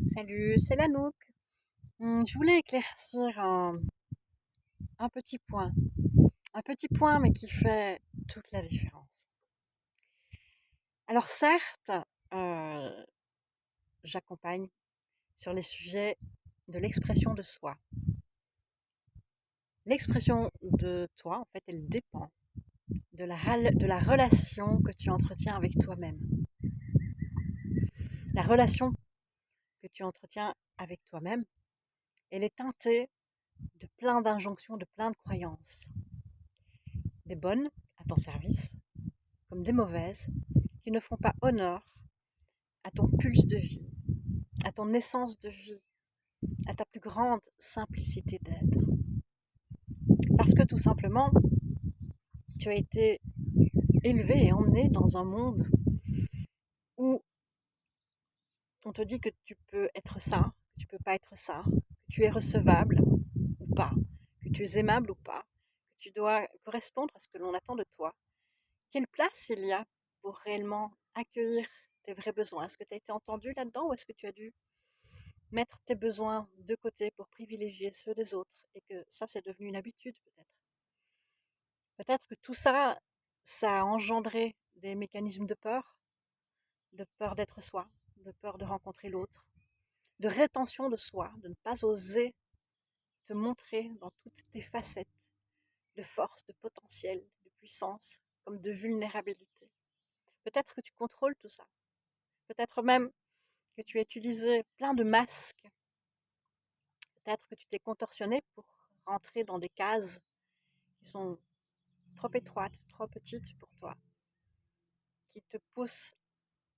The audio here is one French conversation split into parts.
Salut, c'est Lanouk. Je voulais éclaircir un petit point. Un petit point, mais qui fait toute la différence. Alors certes, euh, j'accompagne sur les sujets de l'expression de soi. L'expression de toi, en fait, elle dépend de la relation que tu entretiens avec toi-même. La relation que tu entretiens avec toi-même, elle est teintée de plein d'injonctions, de plein de croyances. Des bonnes à ton service, comme des mauvaises, qui ne font pas honneur à ton pulse de vie, à ton essence de vie, à ta plus grande simplicité d'être. Parce que tout simplement, tu as été élevé et emmené dans un monde où on te dit que tu peux être ça, que tu peux pas être ça, que tu es recevable ou pas, que tu es aimable ou pas, que tu dois correspondre à ce que l'on attend de toi. Quelle place il y a pour réellement accueillir tes vrais besoins? Est-ce que tu as été entendu là-dedans ou est-ce que tu as dû mettre tes besoins de côté pour privilégier ceux des autres et que ça, c'est devenu une habitude peut-être? Peut-être que tout ça, ça a engendré des mécanismes de peur d'être soi, de peur de rencontrer l'autre, de rétention de soi, de ne pas oser te montrer dans toutes tes facettes de force, de potentiel, de puissance, comme de vulnérabilité. Peut-être que tu contrôles tout ça. Peut-être même que tu as utilisé plein de masques. Peut-être que tu t'es contorsionné pour rentrer dans des cases qui sont trop étroites, trop petites pour toi, qui te poussent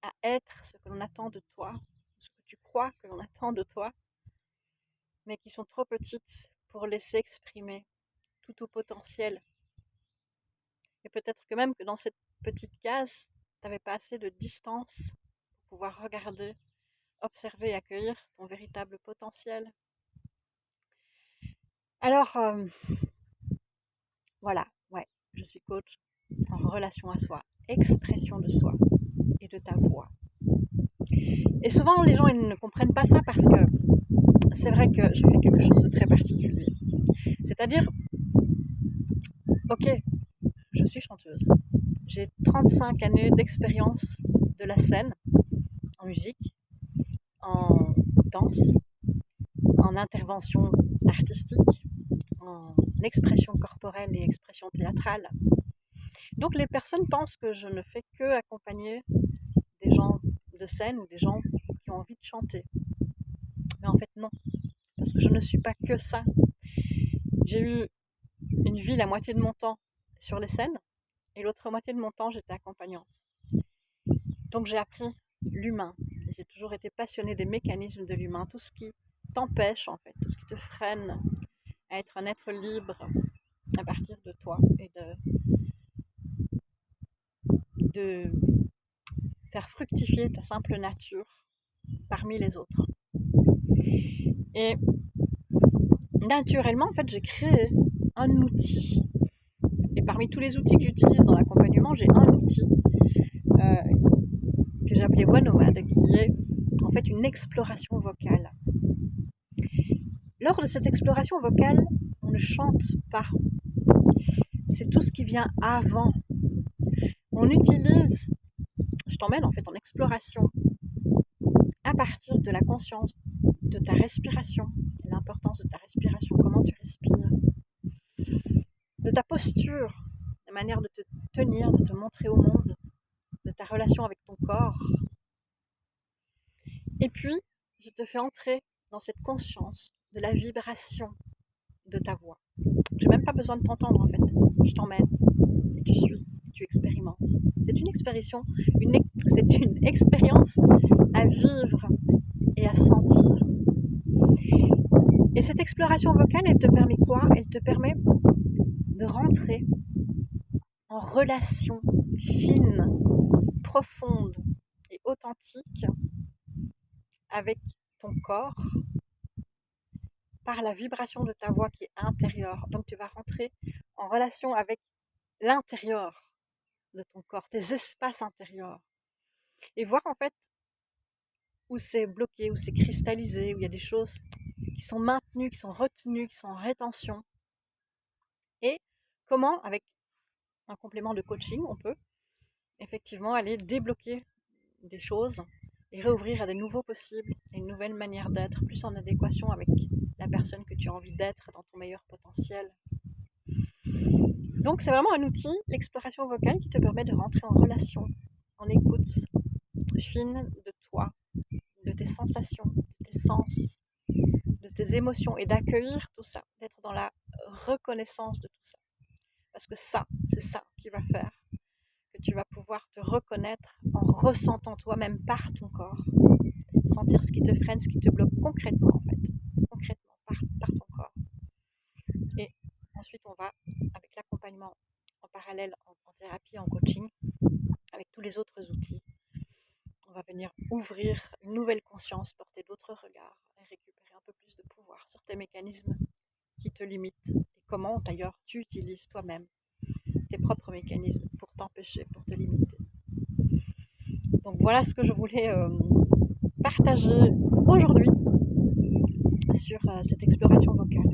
à être ce que l'on attend de toi, ce que tu crois que l'on attend de toi, mais qui sont trop petites pour laisser exprimer tout ton potentiel. Et peut-être que même que dans cette petite case, tu n'avais pas assez de distance pour pouvoir regarder, observer et accueillir ton véritable potentiel. Alors, voilà, ouais, je suis coach en relation à soi, expression de soi et de ta voix. Et souvent, les gens ils ne comprennent pas ça parce que c'est vrai que je fais quelque chose de très particulier. C'est-à-dire, ok, je suis chanteuse. J'ai 35 années d'expérience de la scène, en musique, en danse, en intervention artistique, en expression corporelle et expression théâtrale. Donc les personnes pensent que je ne fais que accompagner des gens de scène ou des gens qui ont envie de chanter. Mais en fait non, parce que je ne suis pas que ça. J'ai eu une vie la moitié de mon temps sur les scènes et l'autre moitié de mon temps j'étais accompagnante. Donc j'ai appris l'humain. J'ai toujours été passionnée des mécanismes de l'humain, tout ce qui t'empêche en fait, tout ce qui te freine à être un être libre à partir de toi et de faire fructifier ta simple nature parmi les autres. Et naturellement, en fait, j'ai créé un outil. Et parmi tous les outils que j'utilise dans l'accompagnement, j'ai un outil que j'ai appelé voix nomade, qui est en fait une exploration vocale. Lors de cette exploration vocale, on ne chante pas. C'est tout ce qui vient avant. On utilise, je t'emmène en fait en exploration à partir de la conscience de ta respiration, l'importance de ta respiration, comment tu respires, de ta posture, la manière de te tenir, de te montrer au monde, de ta relation avec ton corps. Et puis, je te fais entrer dans cette conscience de la vibration de ta voix. J'ai même pas besoin de t'entendre en fait. Je t'emmène et tu suis, tu expérimentes. C'est une expérience, c'est une expérience à vivre et à sentir. Et cette exploration vocale, elle te permet quoi? Elle te permet de rentrer en relation fine, profonde et authentique avec ton corps par la vibration de ta voix qui est intérieure. Donc tu vas rentrer en relation avec l'intérieur de ton corps, tes espaces intérieurs, et voir en fait où c'est bloqué, où c'est cristallisé, où il y a des choses qui sont maintenues, qui sont retenues, qui sont en rétention. Et comment, avec un complément de coaching, on peut effectivement aller débloquer des choses et réouvrir à des nouveaux possibles, à une nouvelle manière d'être, plus en adéquation avec la personne que tu as envie d'être dans ton meilleur potentiel. Donc c'est vraiment un outil, l'exploration vocale, qui te permet de rentrer en relation, en écoute fine de toi, de tes sensations, de tes sens, de tes émotions, et d'accueillir tout ça, d'être dans la reconnaissance de tout ça. Parce que ça, c'est ça qui va faire que tu vas pouvoir te reconnaître en ressentant toi-même par ton corps, sentir ce qui te freine, ce qui te bloque concrètement en fait, concrètement par ton corps. Et ensuite on va, avec l'accompagnement en parallèle, en thérapie, en coaching, avec tous les autres outils, on va venir ouvrir une nouvelle conscience, porter d'autres regards et récupérer un peu plus de pouvoir sur tes mécanismes qui te limitent, et comment d'ailleurs tu utilises toi-même tes propres mécanismes pour t'empêcher, pour te limiter. Donc voilà ce que je voulais partager aujourd'hui sur cette exploration vocale.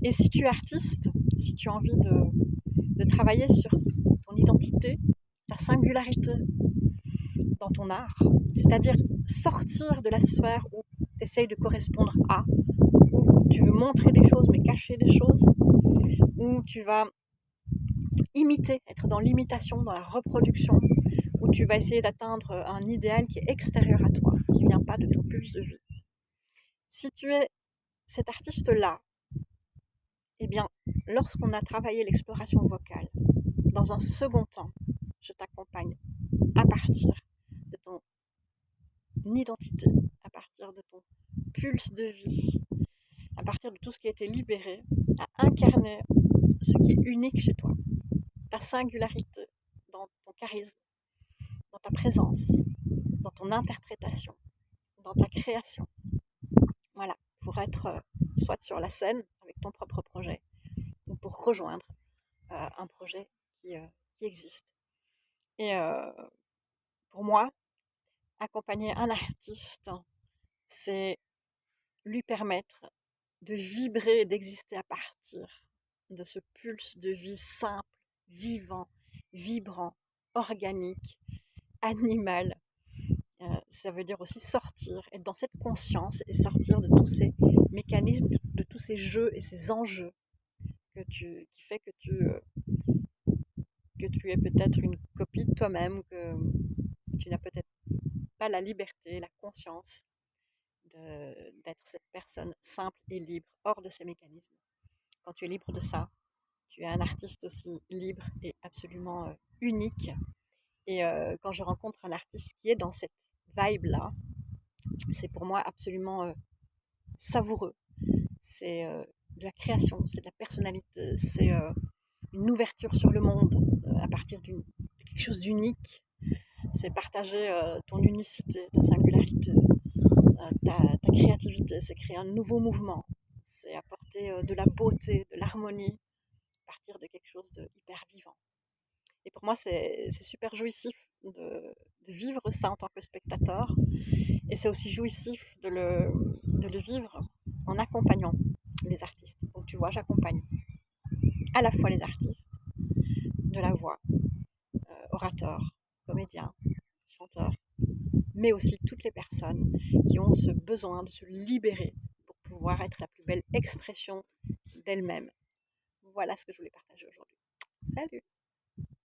Et si tu es artiste, si tu as envie de travailler sur ton identité, ta singularité dans ton art, c'est-à-dire sortir de la sphère où tu essayes de correspondre à, où tu veux montrer des choses mais cacher des choses, où tu vas imiter, être dans l'imitation, dans la reproduction, où tu vas essayer d'atteindre un idéal qui est extérieur à toi, qui ne vient pas de ton pulse de vie. Si tu es cet artiste-là, eh bien, lorsqu'on a travaillé l'exploration vocale, dans un second temps, je t'accompagne à partir de ton identité, à partir de ton pulse de vie, à partir de tout ce qui a été libéré, à incarner ce qui est unique chez toi, ta singularité dans ton charisme, dans ta présence, dans ton interprétation, dans ta création. Voilà, pour être soit sur la scène avec ton propre projet, ou pour rejoindre un projet qui existe. Et pour moi, accompagner un artiste, c'est lui permettre de vibrer et d'exister à partir de ce pulse de vie simple, vivant, vibrant, organique, animal. Ça veut dire aussi sortir, être dans cette conscience et sortir de tous ces mécanismes, de tous ces jeux et ces enjeux qui fait que tu es peut-être une copie de toi-même, que tu n'as peut-être pas la liberté, la conscience d'être cette personne simple et libre, hors de ces mécanismes. Quand tu es libre de ça, tu es un artiste aussi libre et absolument unique. Et quand je rencontre un artiste qui est dans cette vibe-là, c'est pour moi absolument savoureux. C'est de la création, c'est de la personnalité, c'est une ouverture sur le monde à partir de quelque chose d'unique. C'est partager ton unicité, ta singularité, ta créativité, c'est créer un nouveau mouvement, c'est apporter de la beauté, de l'harmonie, à partir de quelque chose de hyper vivant. Et pour moi, c'est super jouissif de vivre ça en tant que spectateur, et c'est aussi jouissif de le vivre en accompagnant les artistes. Donc tu vois, j'accompagne à la fois les artistes de la voix, orateurs, comédiens, chanteurs, mais aussi toutes les personnes qui ont ce besoin de se libérer pour pouvoir être la plus belle expression d'elles-mêmes. Voilà ce que je voulais partager aujourd'hui. Salut!